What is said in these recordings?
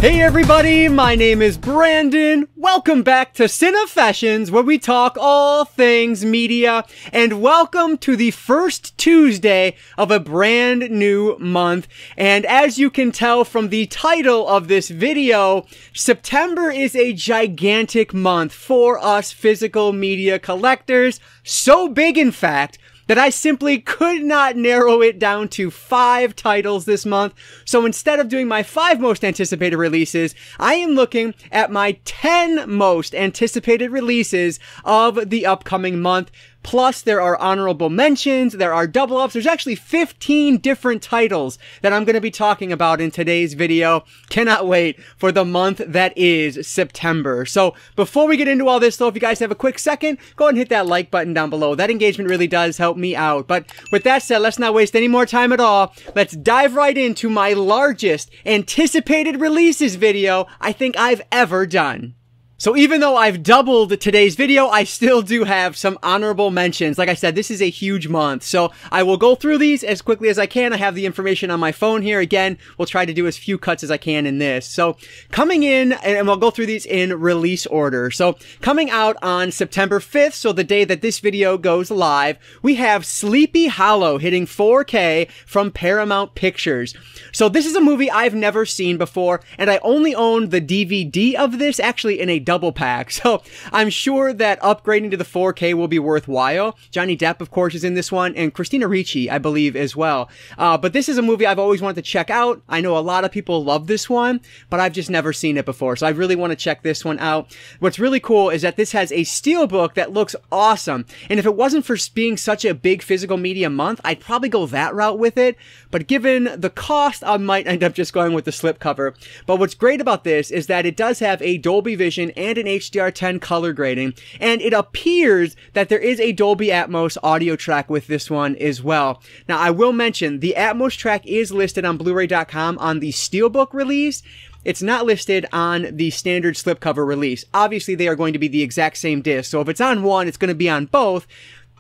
Hey everybody, my name is Brandon. Welcome back to Cinefessions, where we talk all things media, and welcome to the first Tuesday of a brand new month. And as you can tell from the title of this video, September is a gigantic month for us physical media collectors. So big, in fact, that I simply could not narrow it down to 5 titles this month. So instead of doing my 5 most anticipated releases, I am looking at my 10 most anticipated releases of the upcoming month. Plus, there are honorable mentions, there are double ups, there's actually 15 different titles that I'm going to be talking about in today's video. Cannot wait for the month that is September. So, before we get into all this though, if you guys have a quick second, go ahead and hit that like button down below. That engagement really does help me out. But with that said, let's not waste any more time at all. Let's dive right into my largest anticipated releases video I think I've ever done. So even though I've doubled today's video, I still do have some honorable mentions. Like I said, this is a huge month, so I will go through these as quickly as I can. I have the information on my phone here. Again, we'll try to do as few cuts as I can in this. So coming in, and we'll go through these in release order. So coming out on September 5th, so the day that this video goes live, we have Sleepy Hollow hitting 4K from Paramount Pictures. So this is a movie I've never seen before, and I only own the DVD of this, actually in a double pack. So I'm sure that upgrading to the 4K will be worthwhile. Johnny Depp, of course, is in this one, and Christina Ricci, I believe, as well. But this is a movie I've always wanted to check out. I know a lot of people love this one, but I've just never seen it before. So I really want to check this one out. What's really cool is that this has a steelbook that looks awesome. And if it wasn't for being such a big physical media month, I'd probably go that route with it. But given the cost, I might end up just going with the slipcover. But what's great about this is that it does have a Dolby Vision and an HDR10 color grading, and it appears that there is a Dolby Atmos audio track with this one as well. Now, I will mention the Atmos track is listed on blu-ray.com on the steelbook release. It's not listed on the standard slipcover release. Obviously, they are going to be the exact same disc, so if it's on one, it's going to be on both.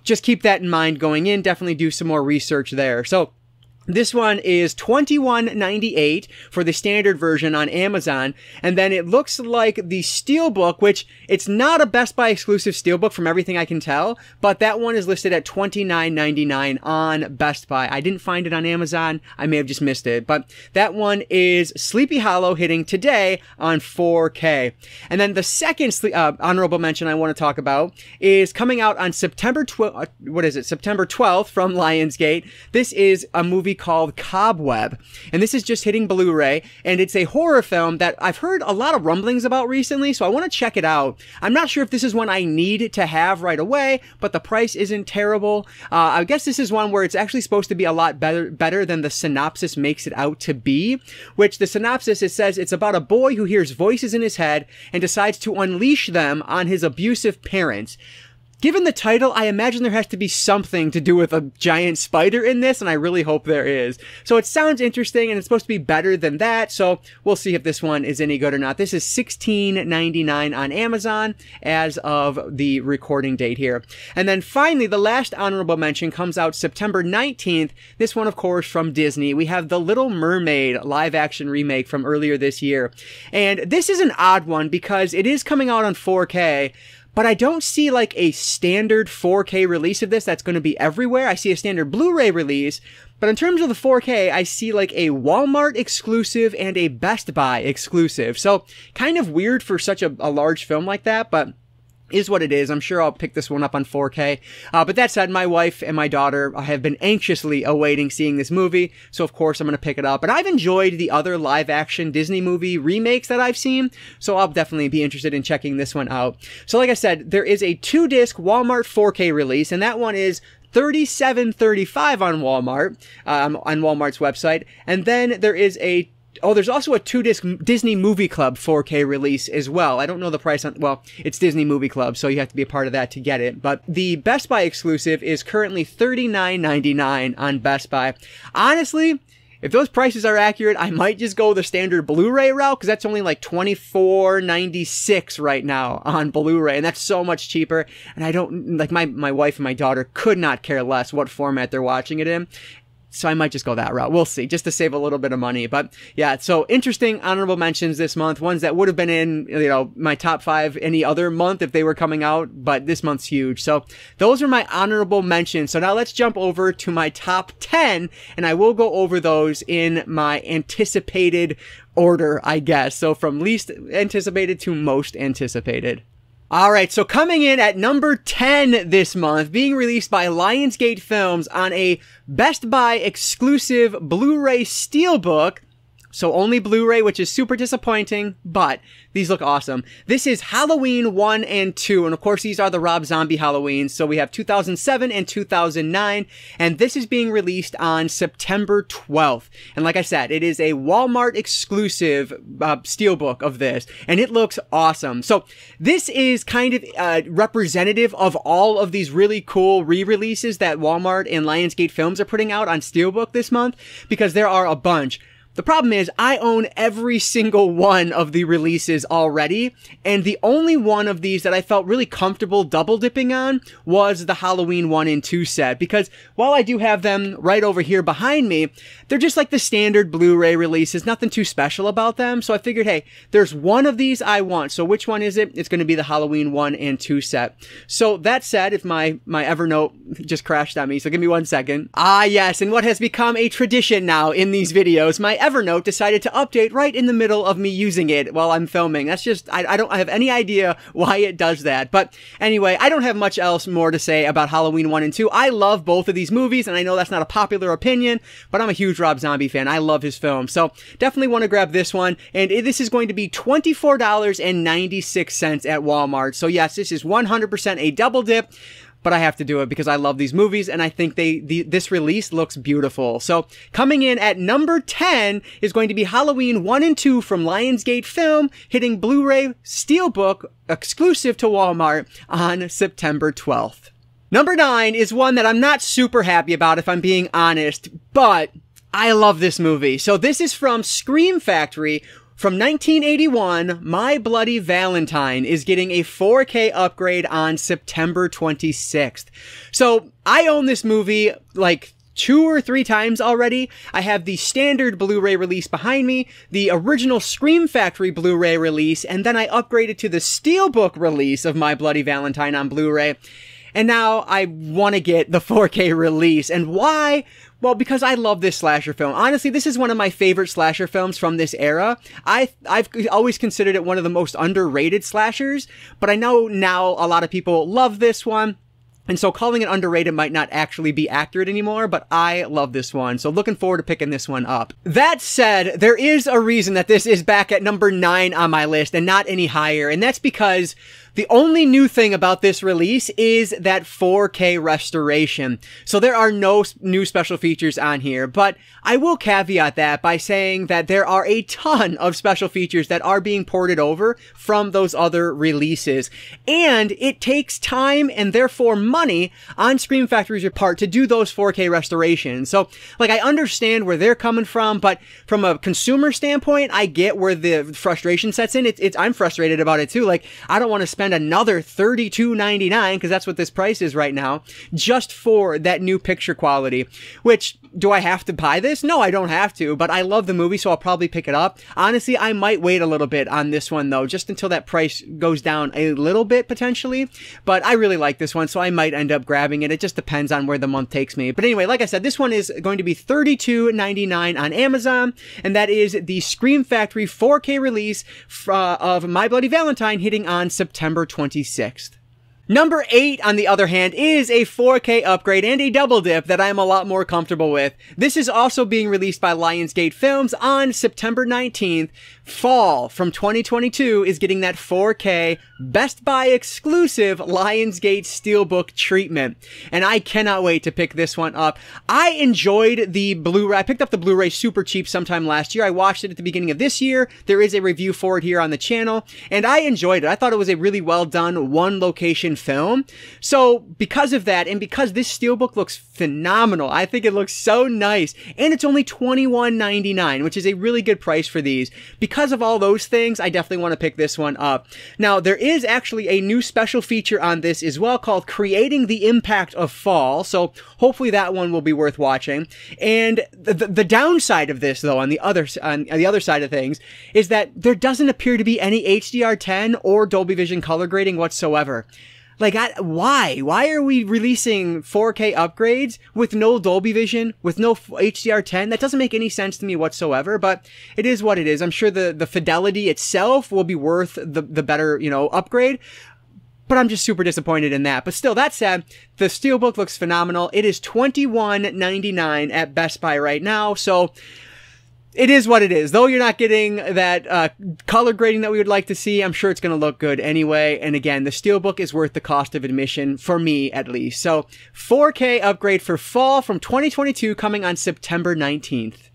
Just keep that in mind going in. Definitely do some more research there. So this one is $21.98 for the standard version on Amazon, and then it looks like the steelbook, which it's not a Best Buy exclusive steelbook from everything I can tell, but that one is listed at $29.99 on Best Buy. I didn't find it on Amazon. I may have just missed it, but that one is Sleepy Hollow hitting today on 4K. And then the second honorable mention I want to talk about is coming out on September 12th from Lionsgate. This is a movie called Cobweb, and this is just hitting Blu-ray, and it's a horror film that I've heard a lot of rumblings about recently, so I want to check it out. I'm not sure if this is one I need to have right away, but the price isn't terrible. I guess this is one where it's actually supposed to be a lot better than the synopsis makes it out to be, which the synopsis, it says it's about a boy who hears voices in his head and decides to unleash them on his abusive parents. Given the title, I imagine there has to be something to do with a giant spider in this, and I really hope there is. So it sounds interesting, and it's supposed to be better than that, so we'll see if this one is any good or not. This is $16.99 on Amazon as of the recording date here. And then finally, the last honorable mention comes out September 19th. This one, of course, from Disney. We have The Little Mermaid live-action remake from earlier this year. And this is an odd one because it is coming out on 4K, but I don't see like a standard 4K release of this that's going to be everywhere. I see a standard Blu-ray release, but in terms of the 4K, I see like a Walmart exclusive and a Best Buy exclusive. So kind of weird for such a large film like that, but is what it is. I'm sure I'll pick this one up on 4K. But that said, my wife and my daughter have been anxiously awaiting seeing this movie, so of course I'm going to pick it up. And I've enjoyed the other live-action Disney movie remakes that I've seen, so I'll definitely be interested in checking this one out. So like I said, there is a 2-disc Walmart 4K release, and that one is $37.35 on Walmart, on Walmart's website. And then there is a there's also a 2-disc Disney Movie Club 4K release as well. I don't know the price on, well, it's Disney Movie Club, so you have to be a part of that to get it. But the Best Buy exclusive is currently $39.99 on Best Buy. Honestly, if those prices are accurate, I might just go the standard Blu-ray route, because that's only like $24.96 right now on Blu-ray, and that's so much cheaper. And I don't, like, my wife and my daughter could not care less what format they're watching it in. So I might just go that route. We'll see, just to save a little bit of money. But yeah, so interesting honorable mentions this month. Ones that would have been in, you know, my top 5 any other month if they were coming out, but this month's huge. So those are my honorable mentions. So now let's jump over to my top 10, and I will go over those in my anticipated order, I guess. So from least anticipated to most anticipated. Alright, so coming in at number 10 this month, being released by Lionsgate Films on a Best Buy exclusive Blu-ray Steelbook. So only Blu-ray, which is super disappointing, but these look awesome. This is Halloween 1 and 2, and of course these are the Rob Zombie Halloweens. So we have 2007 and 2009, and this is being released on September 12th. And like I said, it is a Walmart exclusive steelbook of this, and it looks awesome. So this is kind of representative of all of these really cool re-releases that Walmart and Lionsgate Films are putting out on steelbook this month, because there are a bunch. The problem is I own every single one of the releases already, and the only one of these that I felt really comfortable double dipping on was the Halloween 1 and 2 set, because while I do have them right over here behind me, they're just like the standard Blu-ray releases, nothing too special about them. So I figured, hey, there's one of these I want. So which one is it? It's going to be the Halloween 1 and 2 set. So that said, if my Evernote just crashed on me, so give me 1 second. Ah, yes, and what has become a tradition now in these videos, my Evernote decided to update right in the middle of me using it while I'm filming. That's just, I don't have any idea why it does that. But anyway, I don't have much else more to say about Halloween 1 and 2. I love both of these movies, and I know that's not a popular opinion, but I'm a huge Rob Zombie fan. I love his film. So definitely want to grab this one. And this is going to be $24.96 at Walmart. So yes, this is 100% a double dip. But I have to do it because I love these movies, and I think this release looks beautiful. So coming in at number 10 is going to be Halloween 1 and 2 from Lionsgate Film, hitting Blu-ray Steelbook exclusive to Walmart on September 12th. Number 9 is one that I'm not super happy about, if I'm being honest, but I love this movie. So this is from Scream Factory. From 1981, My Bloody Valentine is getting a 4K upgrade on September 26th. So I own this movie like 2 or 3 times already. I have the standard Blu-ray release behind me, the original Scream Factory Blu-ray release, and then I upgraded to the Steelbook release of My Bloody Valentine on Blu-ray. And now I want to get the 4K release. And why? Well, because I love this slasher film. Honestly, this is one of my favorite slasher films from this era. I've always considered it one of the most underrated slashers, but I know now a lot of people love this one. And so calling it underrated might not actually be accurate anymore, but I love this one. So looking forward to picking this one up. That said, there is a reason that this is back at number 9 on my list and not any higher. And that's because the only new thing about this release is that 4K restoration. So there are no new special features on here, but I will caveat that by saying that there are a ton of special features that are being ported over from those other releases. And it takes time and therefore money on Scream Factory's part to do those 4K restorations. So, like, I understand where they're coming from, but from a consumer standpoint, I get where the frustration sets in. I'm frustrated about it too. Like, I don't want to spend another $32.99, because that's what this price is right now, just for that new picture quality. Which, do I have to buy this? No, I don't have to, but I love the movie, so I'll probably pick it up. Honestly, I might wait a little bit on this one though, just until that price goes down a little bit potentially. But I really like this one, so I might end up grabbing it. It just depends on where the month takes me. But anyway, like I said, this one is going to be $32.99 on Amazon, and that is the Scream Factory 4K release of My Bloody Valentine, hitting on September 26th. Number 8, on the other hand, is a 4K upgrade and a double dip that I'm a lot more comfortable with. This is also being released by Lionsgate Films on September 19th. Fall from 2022 is getting that 4K Best Buy exclusive Lionsgate Steelbook treatment. And I cannot wait to pick this one up. I enjoyed the Blu-ray. I picked up the Blu-ray super cheap sometime last year. I watched it at the beginning of this year. There is a review for it here on the channel, and I enjoyed it. I thought it was a really well done one location Dolby film. So because of that, and because this steelbook looks phenomenal, I think it looks so nice, and it's only $21.99, which is a really good price for these. Because of all those things, I definitely want to pick this one up. Now, there is actually a new special feature on this as well called Creating the Impact of Fall, so hopefully that one will be worth watching. And the downside of this, though, on the other side of things, is that there doesn't appear to be any HDR10 or Dolby Vision color grading whatsoever. Like, why? Why are we releasing 4K upgrades with no Dolby Vision, with no HDR10? That doesn't make any sense to me whatsoever, but it is what it is. I'm sure the fidelity itself will be worth the better, you know, upgrade. But I'm just super disappointed in that. But still, that said, the steelbook looks phenomenal. It is $21.99 at Best Buy right now, so it is what it is. Though you're not getting that color grading that we would like to see, I'm sure it's going to look good anyway. And again, the steelbook is worth the cost of admission, for me at least. So 4K upgrade for fall from 2022 coming on September 19th.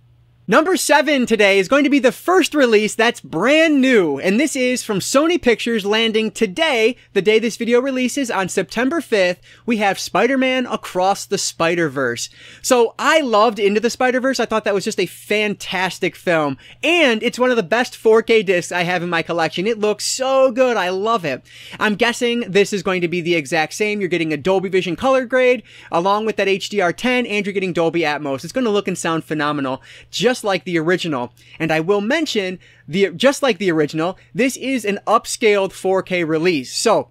Number 7 today is going to be the first release that's brand new, and this is from Sony Pictures, landing today, the day this video releases, on September 5th. We have Spider-Man Across the Spider-Verse. So I loved Into the Spider-Verse. I thought that was just a fantastic film, and it's one of the best 4K discs I have in my collection. It looks so good. I love it. I'm guessing this is going to be the exact same. You're getting a Dolby Vision color grade along with that HDR10, and you're getting Dolby Atmos. It's going to look and sound phenomenal, just like the original. And I will mention, just like the original, this is an upscaled 4K release. So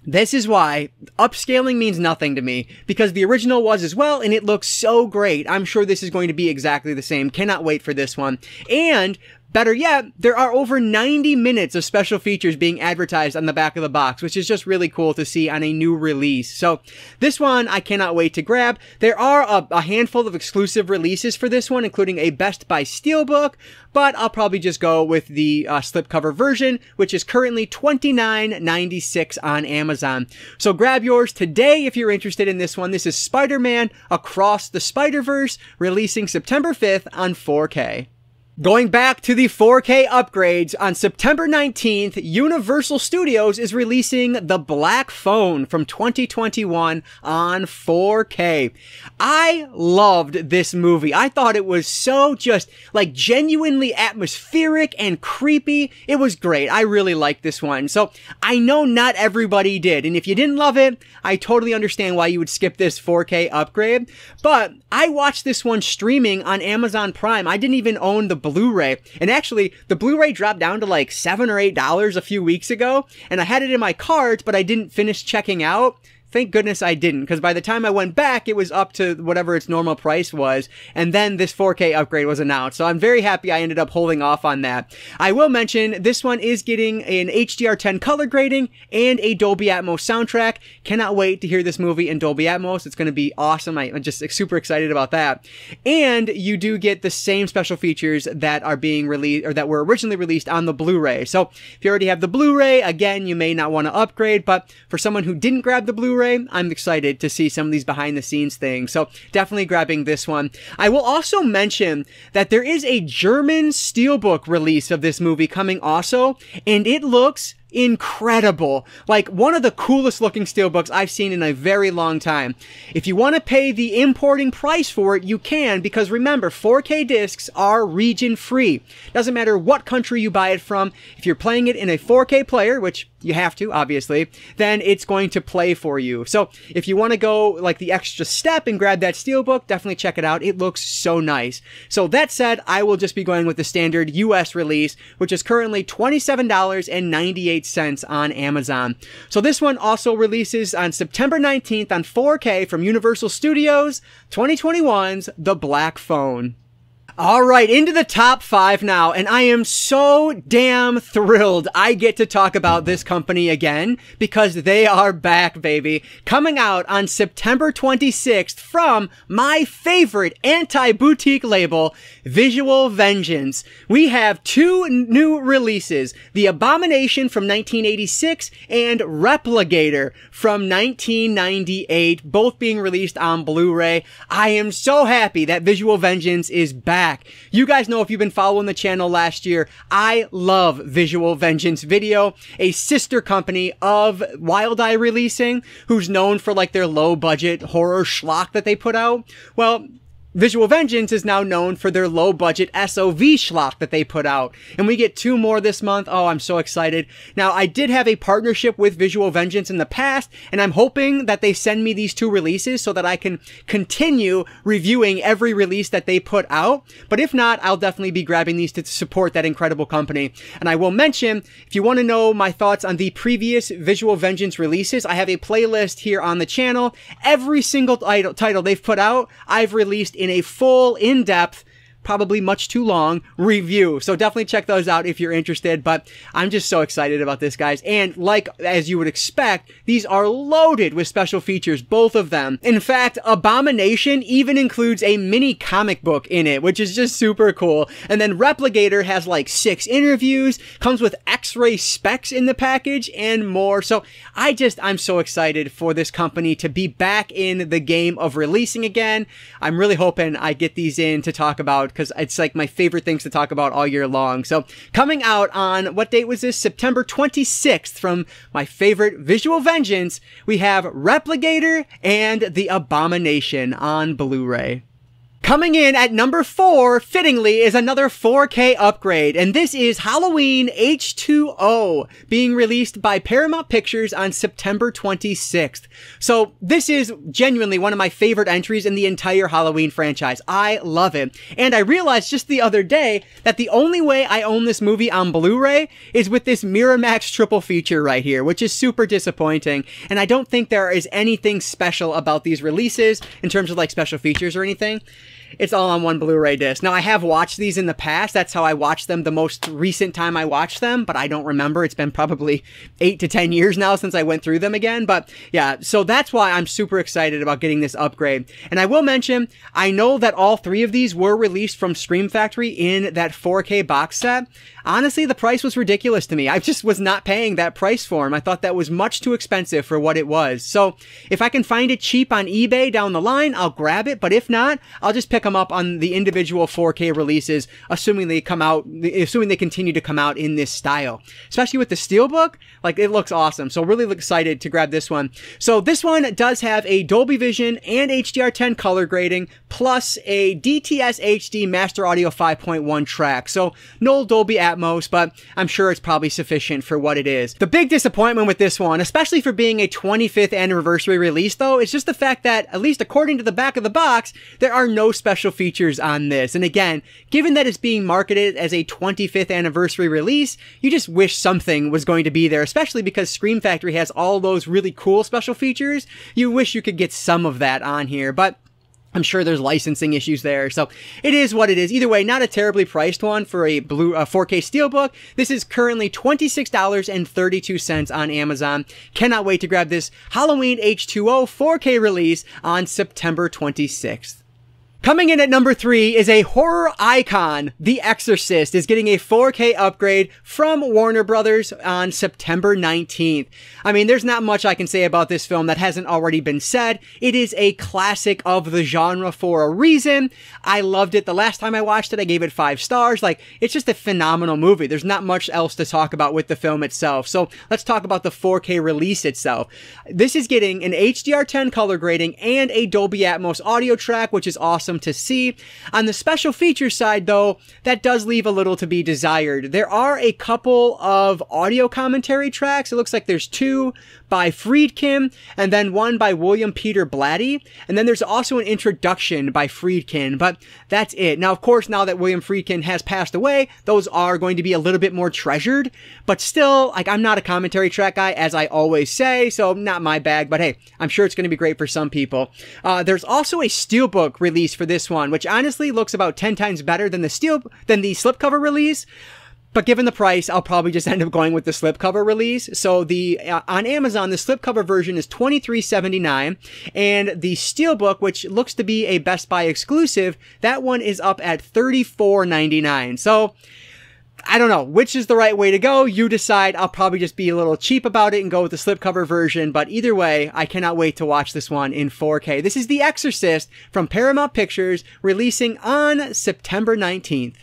this is why upscaling means nothing to me, because the original was as well, and it looks so great. I'm sure this is going to be exactly the same. Cannot wait for this one. And better yet, there are over 90 minutes of special features being advertised on the back of the box, which is just really cool to see on a new release. So this one, I cannot wait to grab. There are a handful of exclusive releases for this one, including a Best Buy Steelbook, but I'll probably just go with the slipcover version, which is currently $29.96 on Amazon. So grab yours today if you're interested in this one. This is Spider-Man Across the Spider-Verse, releasing September 5th on 4K. Going back to the 4K upgrades, on September 19th, Universal Studios is releasing The Black Phone from 2021 on 4K. I loved this movie. I thought it was so just like genuinely atmospheric and creepy. It was great. I really liked this one. So I know not everybody did. And if you didn't love it, I totally understand why you would skip this 4K upgrade. But I watched this one streaming on Amazon Prime. I didn't even own the Blu-ray, and actually the Blu-ray dropped down to like $7 or $8 a few weeks ago, and I had it in my cart, but I didn't finish checking out. Thank goodness I didn't, because by the time I went back, it was up to whatever its normal price was, and then this 4K upgrade was announced. So I'm very happy I ended up holding off on that. I will mention, this one is getting an HDR10 color grading and a Dolby Atmos soundtrack. Cannot wait to hear this movie in Dolby Atmos. It's going to be awesome. I'm just super excited about that. And you do get the same special features that are being released, or that were originally released on the Blu-ray. So if you already have the Blu-ray, again, you may not want to upgrade, but for someone who didn't grab the Blu-ray, I'm excited to see some of these behind the scenes things. So definitely grabbing this one. I will also mention that there is a German steelbook release of this movie coming also, and it looks incredible. Like one of the coolest looking steelbooks I've seen in a very long time. If you want to pay the importing price for it, you can, because remember, 4K discs are region free. Doesn't matter what country you buy it from. If you're playing it in a 4K player, which you have to, obviously, then it's going to play for you. So if you want to go like the extra step and grab that steelbook, definitely check it out. It looks so nice. So that said, I will just be going with the standard US release, which is currently $27.98 on Amazon. So this one also releases on September 19th on 4K from Universal Studios, 2021's The Black Phone. All right, into the top 5 now, and I am so damn thrilled I get to talk about this company again, because they are back, baby. Coming out on September 26th from my favorite anti-boutique label, Visual Vengeance. We have 2 new releases, The Abomination from 1986 and Replicator from 1998, both being released on Blu-ray. I am so happy that Visual Vengeance is back. back. You guys know, if you've been following the channel last year, I love Visual Vengeance Video, a sister company of Wild Eye Releasing, who's known for like their low budget horror schlock that they put out. Well, Visual Vengeance is now known for their low-budget SOV schlock that they put out. And we get 2 more this month. Oh, I'm so excited. Now, I did have a partnership with Visual Vengeance in the past, and I'm hoping that they send me these 2 releases so that I can continue reviewing every release that they put out. But if not, I'll definitely be grabbing these to support that incredible company. And I will mention, if you want to know my thoughts on the previous Visual Vengeance releases, I have a playlist here on the channel. Every single title they've put out, I've released in a full, in-depth, probably much too long review. So definitely check those out if you're interested. But I'm just so excited about this, guys. And like, as you would expect, these are loaded with special features, both of them. In fact, Abomination even includes a mini comic book in it, which is just super cool. And then Replicator has like 6 interviews, comes with X-ray specs in the package, and more. So I'm so excited for this company to be back in the game of releasing again. I'm really hoping I get these in to talk about, because it's like my favorite things to talk about all year long. So coming out on, what date was this? September 26th, from my favorite Visual Vengeance, we have Replicator and The Abomination on Blu-ray. Coming in at number 4, fittingly, is another 4K upgrade, and this is Halloween H2O, being released by Paramount Pictures on September 26th. So this is genuinely one of my favorite entries in the entire Halloween franchise. I love it. And I realized just the other day that the only way I own this movie on Blu-ray is with this Miramax triple feature right here, which is super disappointing. And I don't think there is anything special about these releases in terms of like special features or anything. It's all on one Blu-ray disc. Now, I have watched these in the past. That's how I watched them the most recent time I watched them, but I don't remember. It's been probably 8 to 10 years now since I went through them again. But yeah, so that's why I'm super excited about getting this upgrade. And I will mention, I know that all 3 of these were released from Scream Factory in that 4K box set. Honestly, the price was ridiculous to me. I just was not paying that price for them. I thought that was much too expensive for what it was. So if I can find it cheap on eBay down the line, I'll grab it. But if not, I'll just pick them up on the individual 4K releases, assuming they continue to come out in this style. Especially with the Steelbook, like, it looks awesome. So really excited to grab this one. So this one does have a Dolby Vision and HDR10 color grading, plus a DTS HD Master Audio 5.1 track. So no Dolby Atmos, but I'm sure it's probably sufficient for what it is. The big disappointment with this one, especially for being a 25th anniversary release though, is just the fact that, at least according to the back of the box, there are no special features on this. And again, given that it's being marketed as a 25th anniversary release, you just wish something was going to be there, especially because Scream Factory has all those really cool special features. You wish you could get some of that on here, but I'm sure there's licensing issues there, so it is what it is. Either way, not a terribly priced one for a 4K Steelbook. This is currently $26.32 on Amazon. Cannot wait to grab this Halloween H2O 4K release on September 26th. Coming in at number 3 is a horror icon. The Exorcist is getting a 4K upgrade from Warner Brothers on September 19th. I mean, there's not much I can say about this film that hasn't already been said. It is a classic of the genre for a reason. I loved it. The last time I watched it, I gave it 5 stars. Like, it's just a phenomenal movie. There's not much else to talk about with the film itself. So let's talk about the 4K release itself. This is getting an HDR10 color grading and a Dolby Atmos audio track, which is awesome to see. On the special features side though, that does leave a little to be desired. There are a couple of audio commentary tracks. It looks like there's 2 by Friedkin and then 1 by William Peter Blatty, and then there's also an introduction by Friedkin, but that's it. Now, of course, now that William Friedkin has passed away, those are going to be a little bit more treasured, but still, like, I'm not a commentary track guy, as I always say, so not my bag, but hey, I'm sure it's going to be great for some people. There's also a Steelbook release for this one, which honestly looks about 10 times better than the slipcover release. But given the price, I'll probably just end up going with the slipcover release. So on Amazon, the slipcover version is $23.79, and the Steelbook, which looks to be a Best Buy exclusive, that one is up at $34.99. So I don't know which is the right way to go. You decide. I'll probably just be a little cheap about it and go with the slipcover version. But either way, I cannot wait to watch this one in 4K. This is The Exorcist from Paramount Pictures, releasing on September 19th.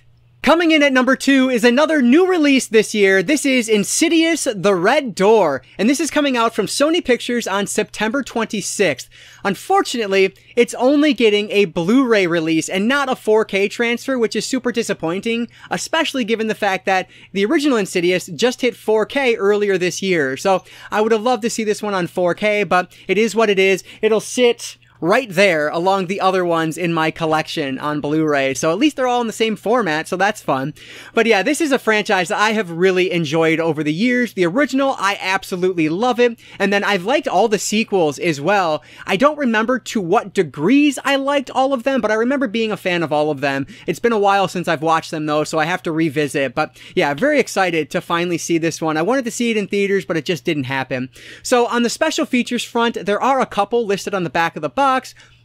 Coming in at number 2 is another new release this year. This is Insidious: The Red Door, and this is coming out from Sony Pictures on September 26th. Unfortunately, it's only getting a Blu-ray release and not a 4K transfer, which is super disappointing, especially given the fact that the original Insidious just hit 4K earlier this year. So I would have loved to see this one on 4K, but it is what it is. It'll sit right there along the other ones in my collection on Blu-ray. So at least they're all in the same format, so that's fun. But yeah, this is a franchise that I have really enjoyed over the years. The original, I absolutely love it. And then I've liked all the sequels as well. I don't remember to what degrees I liked all of them, but I remember being a fan of all of them. It's been a while since I've watched them though, so I have to revisit. But yeah, very excited to finally see this one. I wanted to see it in theaters, but it just didn't happen. So on the special features front, there are a couple listed on the back of the box.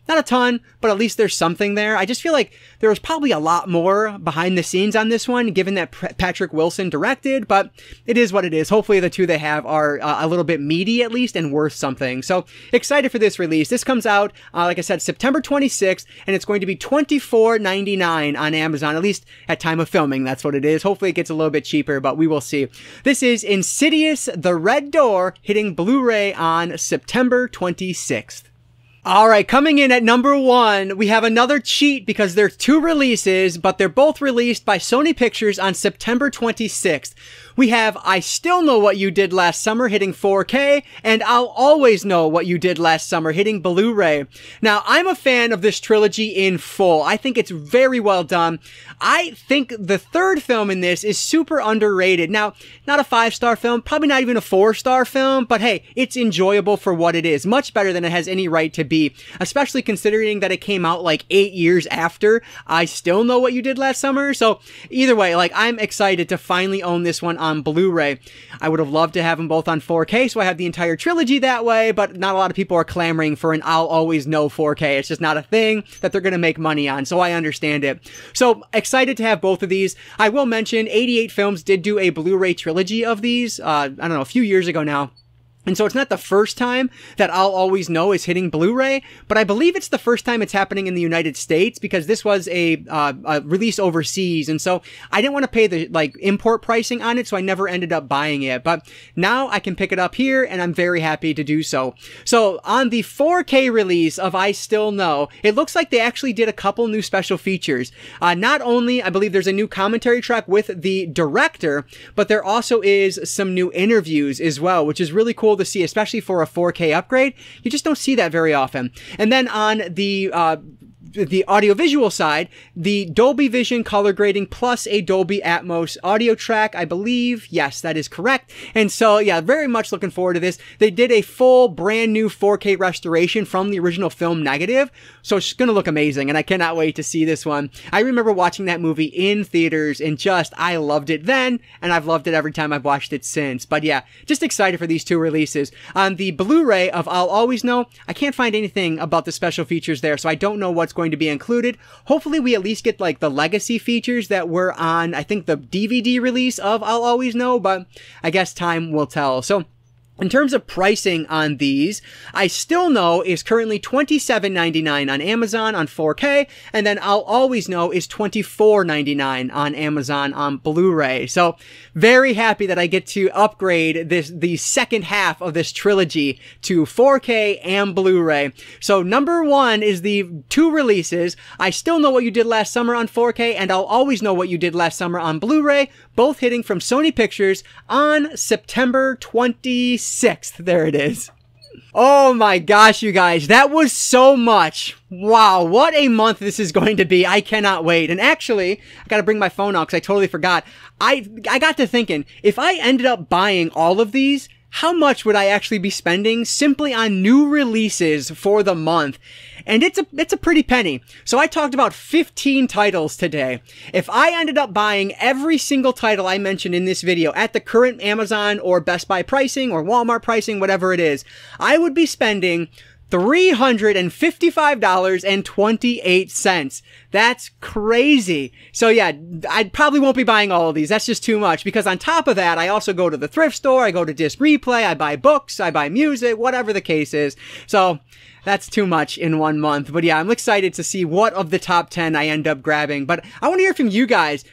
Not a ton, but at least there's something there. I just feel like there was probably a lot more behind the scenes on this one, given that Patrick Wilson directed, but it is what it is. Hopefully the two they have are a little bit meaty at least and worth something. So excited for this release. This comes out, like I said, September 26th, and it's going to be $24.99 on Amazon, at least at time of filming. That's what it is. Hopefully it gets a little bit cheaper, but we will see. This is Insidious: The Red Door, hitting Blu-ray on September 26th. All right, coming in at number 1, we have another cheat because there's 2 releases, but they're both released by Sony Pictures on September 26th. We have I Still Know What You Did Last Summer hitting 4K, and I'll Always Know What You Did Last Summer hitting Blu-ray. Now, I'm a fan of this trilogy in full. I think it's very well done. I think the third film in this is super underrated. Now, not a 5-star film, probably not even a 4-star film, but hey, it's enjoyable for what it is. Much better than it has any right to be, especially considering that it came out like 8 years after I Still Know What You Did Last Summer. So either way, like, I'm excited to finally own this one on Blu-ray. I would have loved to have them both on 4K, so I have the entire trilogy that way, but not a lot of people are clamoring for an I'll Always Know 4K. It's just not a thing that they're going to make money on, so I understand it. So excited to have both of these. I will mention 88 Films did do a Blu-ray trilogy of these, I don't know, a few years ago now. And so it's not the first time that I'll Always Know is hitting Blu-ray, but I believe it's the first time it's happening in the United States because this was a release overseas. And so I didn't want to pay the import pricing on it, so I never ended up buying it. But now I can pick it up here and I'm very happy to do so. So on the 4K release of I Still Know, it looks like they actually did a couple new special features. Not only, I believe there's a new commentary track with the director, but there also is some new interviews as well, which is really cool to see, especially for a 4K upgrade. You just don't see that very often. And then on the audiovisual side, the Dolby Vision color grading plus a Dolby Atmos audio track, I believe. Yes, that is correct. And so, yeah, very much looking forward to this. They did a full brand new 4K restoration from the original film negative, so it's going to look amazing, and I cannot wait to see this one. I remember watching that movie in theaters, and I loved it then, and I've loved it every time I've watched it since. But yeah, just excited for these 2 releases. On the Blu-ray of I'll Always Know, I can't find anything about the special features there, so I don't know what's going to be included. Hopefully we at least get like the legacy features that were on, I think, the DVD release of I'll Always Know, but I guess time will tell. So in terms of pricing on these, I Still Know is currently $27.99 on Amazon on 4K, and then I'll Always Know is $24.99 on Amazon on Blu-ray. So very happy that I get to upgrade the second half of this trilogy to 4K and Blu-ray. So number 1 is the 2 releases, I Still Know What You Did Last Summer on 4K, and I'll Always Know What You Did Last Summer on Blu-ray, both hitting from Sony Pictures on September 26th. There it is. Oh my gosh, you guys, that was so much. Wow, what a month this is going to be. I cannot wait. And actually, I gotta bring my phone out because I totally forgot. I got to thinking, if I ended up buying all of these, how much would I actually be spending simply on new releases for the month? And it's a pretty penny. So I talked about 15 titles today. If I ended up buying every single title I mentioned in this video at the current Amazon or Best Buy pricing or Walmart pricing, whatever it is, I would be spending $355.28. That's crazy. So yeah, I probably won't be buying all of these. That's just too much, because on top of that, I also go to the thrift store, I go to Disc Replay, I buy books, I buy music, whatever the case is. So that's too much in 1 month. But yeah, I'm excited to see what of the top 10 I end up grabbing. But I want to hear from you guys.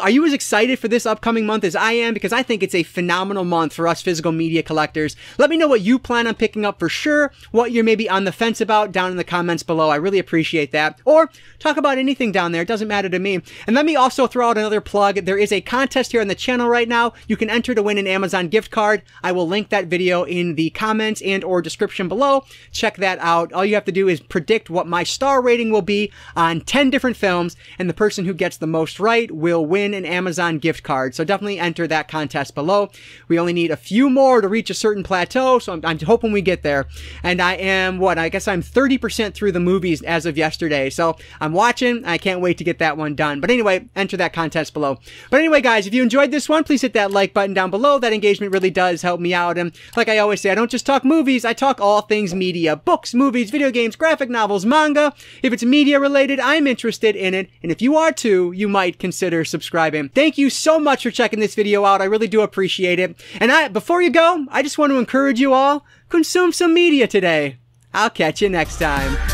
Are you as excited for this upcoming month as I am? Because I think it's a phenomenal month for us physical media collectors. Let me know what you plan on picking up for sure, what you're maybe on the fence about down in the comments below. I really appreciate that. Or talk about anything down there. It doesn't matter to me. And let me also throw out another plug. There is a contest here on the channel right now. You can enter to win an Amazon gift card. I will link that video in the comments and or description below. Check that out. All you have to do is predict what my star rating will be on 10 different films, and the person who gets the most right will win an Amazon gift card. So definitely enter that contest below. We only need a few more to reach a certain plateau, so I'm hoping we get there. And I am, I guess I'm 30% through the movies as of yesterday. So I'm watching. I can't wait to get that one done. But anyway, enter that contest below. But anyway, guys, if you enjoyed this one, please hit that like button down below. That engagement really does help me out. And like I always say, I don't just talk movies, I talk all things media. Books, movies, video games, graphic novels, manga. If it's media related, I'm interested in it. And if you are too, you might consider subscribing. Thank you so much for checking this video out. I really do appreciate it. And before you go, I just want to encourage you all, consume some media today. I'll catch you next time.